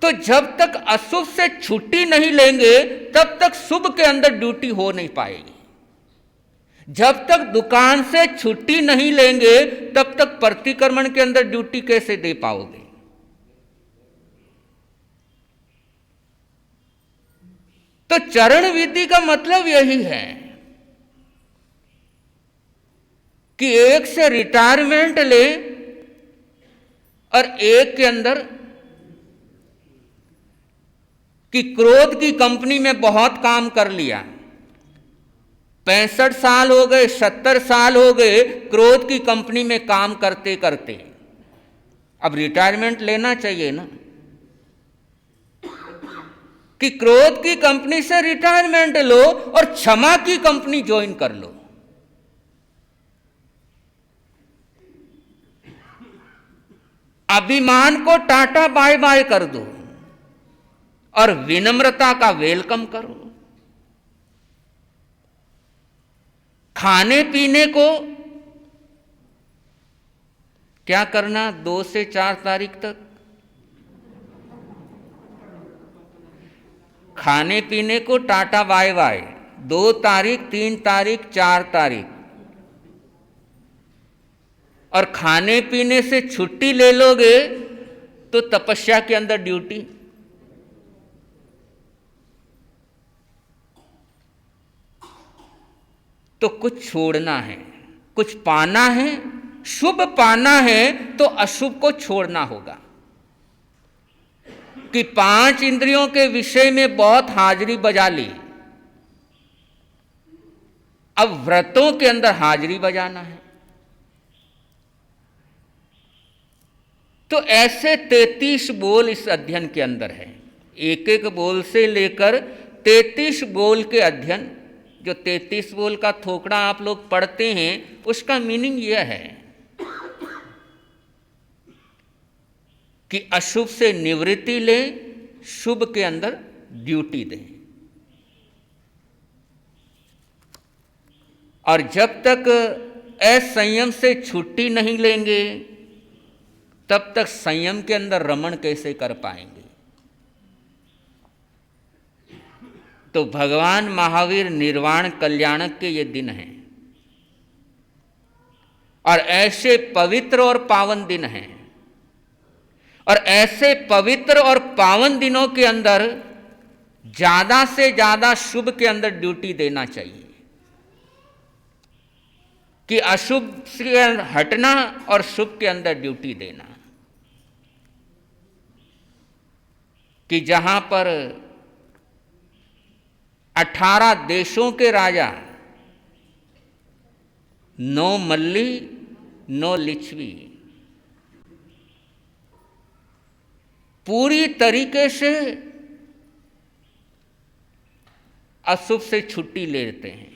तो जब तक अशुभ से छुट्टी नहीं लेंगे तब तक शुभ के अंदर ड्यूटी हो नहीं पाएगी। जब तक दुकान से छुट्टी नहीं लेंगे तब तक प्रतिक्रमण के अंदर ड्यूटी कैसे दे पाओगे? तो चरण विधि का मतलब यही है कि एक से रिटायरमेंट ले और एक के अंदर कि क्रोध की कंपनी में बहुत काम कर लिया, 65 साल हो गए, 70 साल हो गए क्रोध की कंपनी में काम करते करते, अब रिटायरमेंट लेना चाहिए ना। कि क्रोध की कंपनी से रिटायरमेंट लो और क्षमा की कंपनी ज्वाइन कर लो। अभिमान को टाटा बाय बाय कर दो और विनम्रता का वेलकम करो। खाने पीने को क्या करना? 2 से 4 तारीख तक खाने पीने को टाटा बाय बाय, 2 तारीख, 3 तारीख, 4 तारीख। और खाने पीने से छुट्टी ले लोगे तो तपस्या के अंदर ड्यूटी। तो कुछ छोड़ना है, कुछ पाना है, शुभ पाना है तो अशुभ को छोड़ना होगा। कि 5 इंद्रियों के विषय में बहुत हाजिरी बजा ली, अब व्रतों के अंदर हाजिरी बजाना है। तो ऐसे 33 बोल इस अध्ययन के अंदर है। एक एक बोल से लेकर 33 बोल के अध्ययन जो 33 बोल का थोकड़ा आप लोग पढ़ते हैं, उसका मीनिंग यह है कि अशुभ से निवृत्ति ले, शुभ के अंदर ड्यूटी दें। और जब तक असंयम से छुट्टी नहीं लेंगे, तब तक संयम के अंदर रमण कैसे कर पाएंगे। तो भगवान महावीर निर्वाण कल्याणक के ये दिन हैं, और ऐसे पवित्र और पावन दिन हैं, और ऐसे पवित्र और पावन दिनों के अंदर ज्यादा से ज्यादा शुभ के अंदर ड्यूटी देना चाहिए, कि अशुभ से हटना और शुभ के अंदर ड्यूटी देना। कि जहां पर 18 देशों के राजा, 9 मल्ली 9 लिच्छवी, पूरी तरीके से अशुभ से छुट्टी लेते हैं।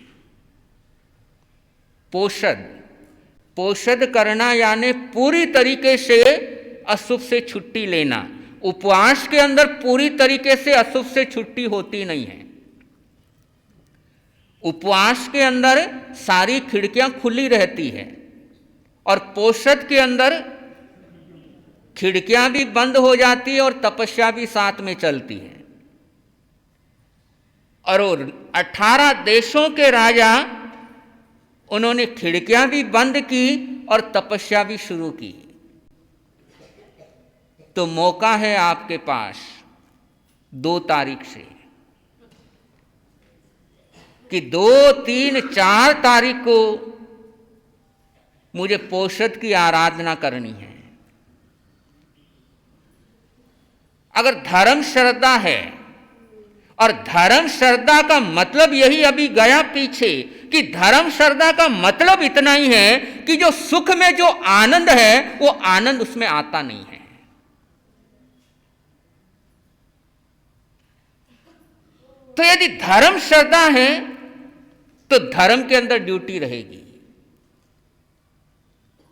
पोषद करना यानी पूरी तरीके से अशुभ से छुट्टी लेना। उपवास के अंदर पूरी तरीके से अशुभ से छुट्टी होती नहीं है। उपवास के अंदर सारी खिड़कियां खुली रहती है, और पोषद के अंदर खिड़कियां भी बंद हो जाती है और तपस्या भी साथ में चलती है। और 18 देशों के राजा, उन्होंने खिड़कियां भी बंद की और तपस्या भी शुरू की। तो मौका है आपके पास 2 तारीख से, कि 2, 3, 4 तारीख को मुझे पोषद की आराधना करनी है। अगर धर्म श्रद्धा है, और धर्म श्रद्धा का मतलब यही अभी गया पीछे, कि धर्म श्रद्धा का मतलब इतना ही है कि जो सुख में जो आनंद है, वो आनंद उसमें आता नहीं है। तो यदि धर्म श्रद्धा है तो धर्म के अंदर ड्यूटी रहेगी,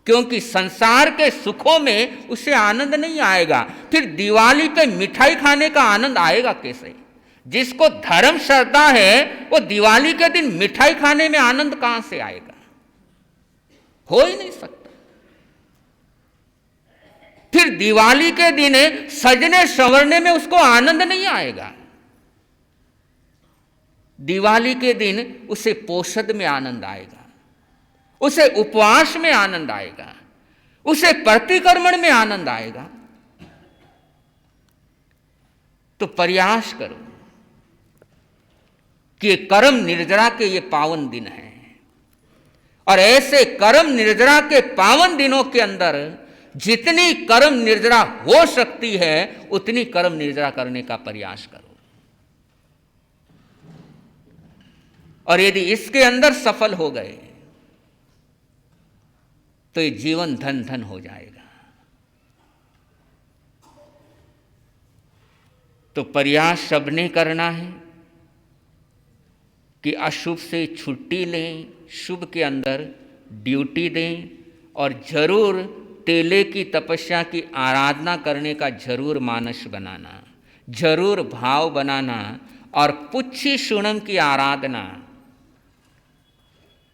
क्योंकि संसार के सुखों में उसे आनंद नहीं आएगा। फिर दिवाली पे मिठाई खाने का आनंद आएगा कैसे? जिसको धर्म श्रद्धा है, वो दिवाली के दिन मिठाई खाने में आनंद कहां से आएगा? हो ही नहीं सकता। फिर दिवाली के दिन सजने संवरने में उसको आनंद नहीं आएगा। दिवाली के दिन उसे पोषद में आनंद आएगा, उसे उपवास में आनंद आएगा, उसे प्रतिक्रमण में आनंद आएगा। तो प्रयास करो कि कर्म निर्जरा के ये पावन दिन हैं, और ऐसे कर्म निर्जरा के पावन दिनों के अंदर जितनी कर्म निर्जरा हो सकती है, उतनी कर्म निर्जरा करने का प्रयास करो। और यदि इसके अंदर सफल हो गए तो ये जीवन धन धन हो जाएगा। तो प्रयास सबने करना है कि अशुभ से छुट्टी लें, शुभ के अंदर ड्यूटी दें, और जरूर तेले की तपस्या की आराधना करने का जरूर मानस बनाना, जरूर भाव बनाना, और पुच्छी शूणम की आराधना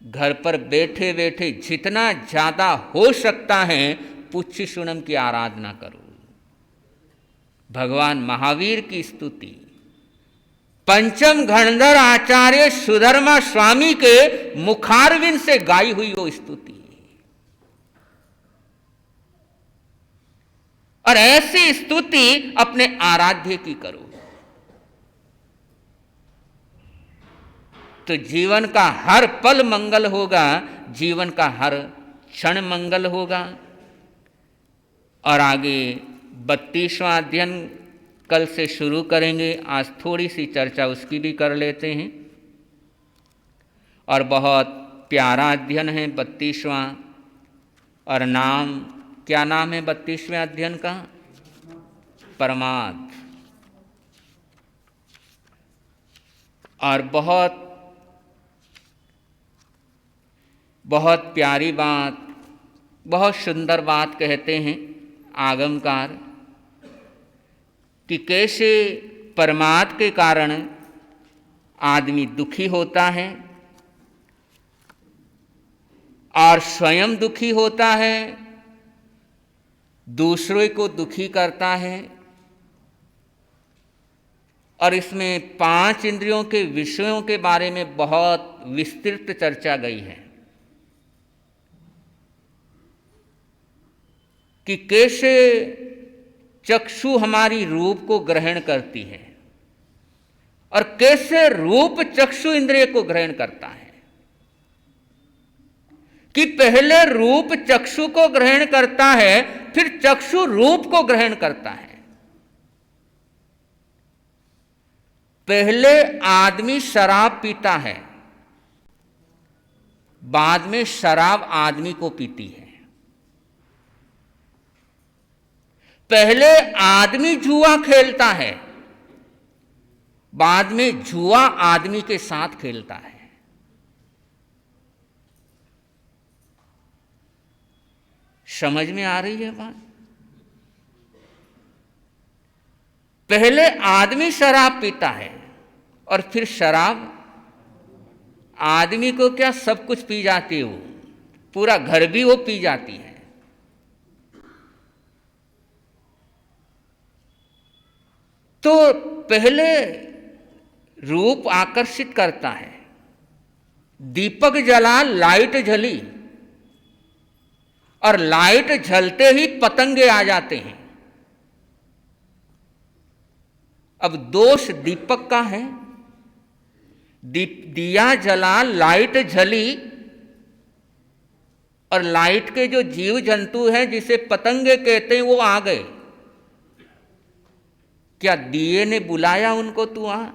घर पर बैठे बैठे जितना ज्यादा हो सकता है पुच्छी शूणम की आराधना करो। भगवान महावीर की स्तुति पंचम गणधर आचार्य सुधर्मा स्वामी के मुखारविंद से गाई हुई वो स्तुति, और ऐसी स्तुति अपने आराध्य की करो तो जीवन का हर पल मंगल होगा, जीवन का हर क्षण मंगल होगा। और आगे 32वां अध्ययन कल से शुरू करेंगे। आज थोड़ी सी चर्चा उसकी भी कर लेते हैं। और बहुत प्यारा अध्ययन है 32वां, और नाम क्या नाम है 32वें अध्ययन का? परमार्थ। और बहुत बहुत प्यारी बात, बहुत सुंदर बात कहते हैं आगमकार कि कैसे परमार्थ के कारण आदमी दुखी होता है और स्वयं दुखी होता है, दूसरों को दुखी करता है। और इसमें 5 इंद्रियों के विषयों के बारे में बहुत विस्तृत चर्चा गई है कि कैसे चक्षु हमारी रूप को ग्रहण करती है और कैसे रूप चक्षु इंद्रिय को ग्रहण करता है। कि पहले रूप चक्षु को ग्रहण करता है, फिर चक्षु रूप को ग्रहण करता है। पहले आदमी शराब पीता है, बाद में शराब आदमी को पीती है। पहले आदमी जुआ खेलता है, बाद में जुआ आदमी के साथ खेलता है। समझ में आ रही है बात? पहले आदमी शराब पीता है और फिर शराब आदमी को क्या सब कुछ पी जाती है, वो पूरा घर भी वो पी जाती है। तो पहले रूप आकर्षित करता है, दीपक जला, लाइट जली और लाइट जलते ही पतंगे आ जाते हैं। अब दोष दीपक का है, दिया जला, लाइट जली और लाइट के जो जीव जंतु हैं जिसे पतंगे कहते हैं वो आ गए। क्या दिए ने बुलाया उनको, तू आ?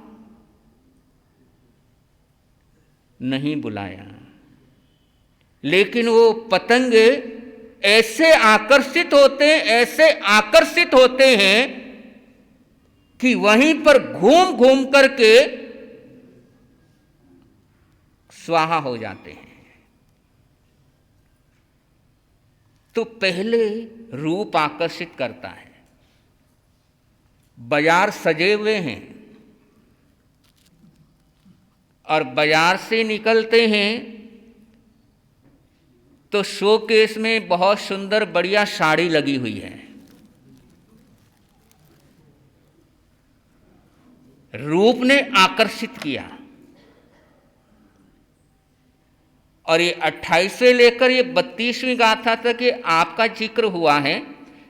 नहीं बुलाया, लेकिन वो पतंगे ऐसे आकर्षित होते हैं कि वहीं पर घूम घूम करके स्वाहा हो जाते हैं। तो पहले रूप आकर्षित करता है। बाजार सजे हुए हैं और बाजार से निकलते हैं तो शोकेस में बहुत सुंदर बढ़िया साड़ी लगी हुई है। रूप ने आकर्षित किया और ये 28 से लेकर ये 32वीं गाथा तक ये आपका जिक्र हुआ है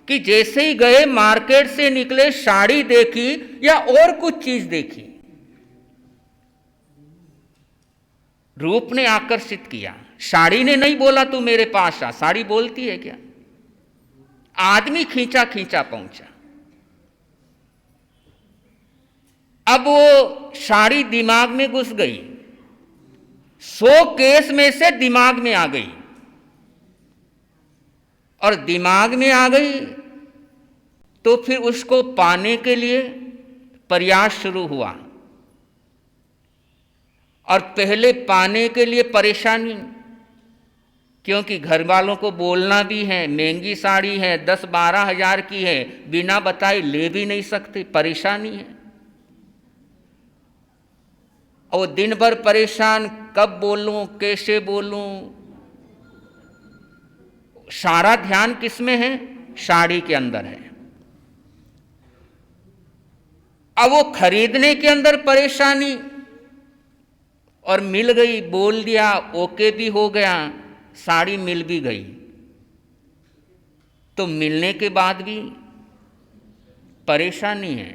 कि जैसे ही गए मार्केट से निकले, साड़ी देखी या और कुछ चीज देखी, रूप ने आकर्षित किया। साड़ी ने नहीं बोला तू मेरे पास आ, साड़ी बोलती है क्या? आदमी खींचा खींचा पहुंचा। अब वो साड़ी दिमाग में घुस गई, 100 केस में से दिमाग में आ गई और दिमाग में आ गई तो फिर उसको पाने के लिए प्रयास शुरू हुआ। और पहले पाने के लिए परेशानी, क्योंकि घर वालों को बोलना भी है, महंगी साड़ी है, 10-12 हजार की है, बिना बताए ले भी नहीं सकते, परेशानी है। और दिन भर परेशान, कब बोलूं, कैसे बोलूं। सारा ध्यान किस में है? साड़ी के अंदर है। अब वो खरीदने के अंदर परेशानी, और मिल गई, बोल दिया, ओके भी हो गया, साड़ी मिल भी गई। तो मिलने के बाद भी परेशानी है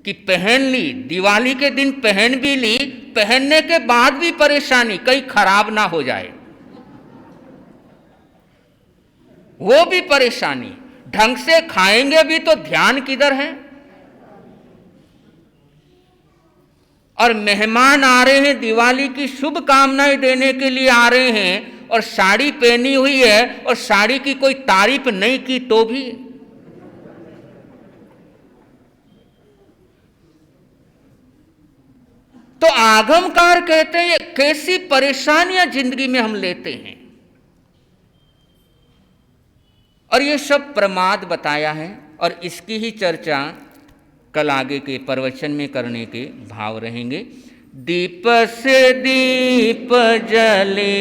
कि पहन ली, दिवाली के दिन पहन भी ली, पहनने के बाद भी परेशानी, कहीं खराब ना हो जाए, वो भी परेशानी। ढंग से खाएंगे भी तो ध्यान किधर है? और मेहमान आ रहे हैं, दिवाली की शुभ कामनाएं देने के लिए आ रहे हैं और साड़ी पहनी हुई है और साड़ी की कोई तारीफ नहीं की तो भी तो आगमकार कहते हैं कैसी परेशानियां जिंदगी में हम लेते हैं, और ये सब प्रमाद बताया है, और इसकी ही चर्चा कल आगे के प्रवचन में करने के भाव रहेंगे। दीप से दीप जले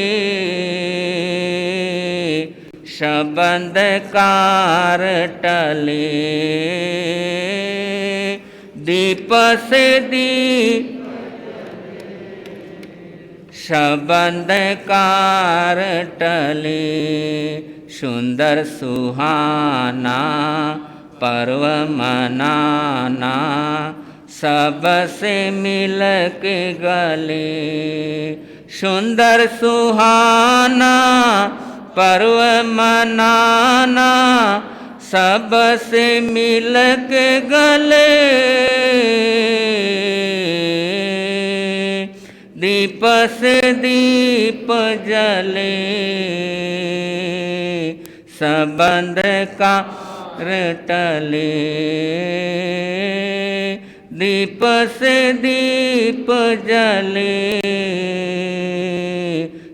सब अंधकार टले, दीप से दीप सब अंधकार टले, सुंदर सुहाना पर्व मनाना सबसे मिल के गले, सुंदर सुहाना पर्व मनाना सबसे मिल के गले, दीप से दीप जले सब अंधकार टले, दीप से दीप जले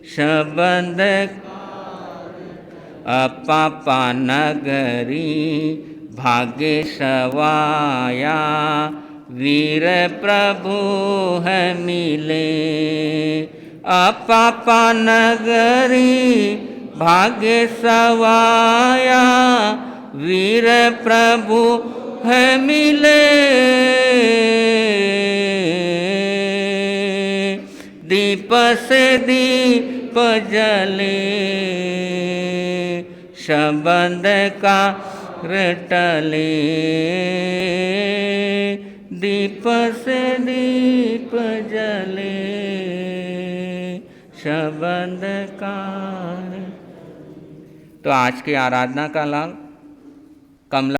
सब अंधकार। अपापा नगरी भाग्य सवाया, वीर प्रभु है मिले, अपापा नगरी भाग्य सवाया, वीर प्रभु है मिले, दीप से दीप जले सब अंधकार टले, दीप से दीप जले सब अंधकार। तो आज की आराधना का लाभ कमला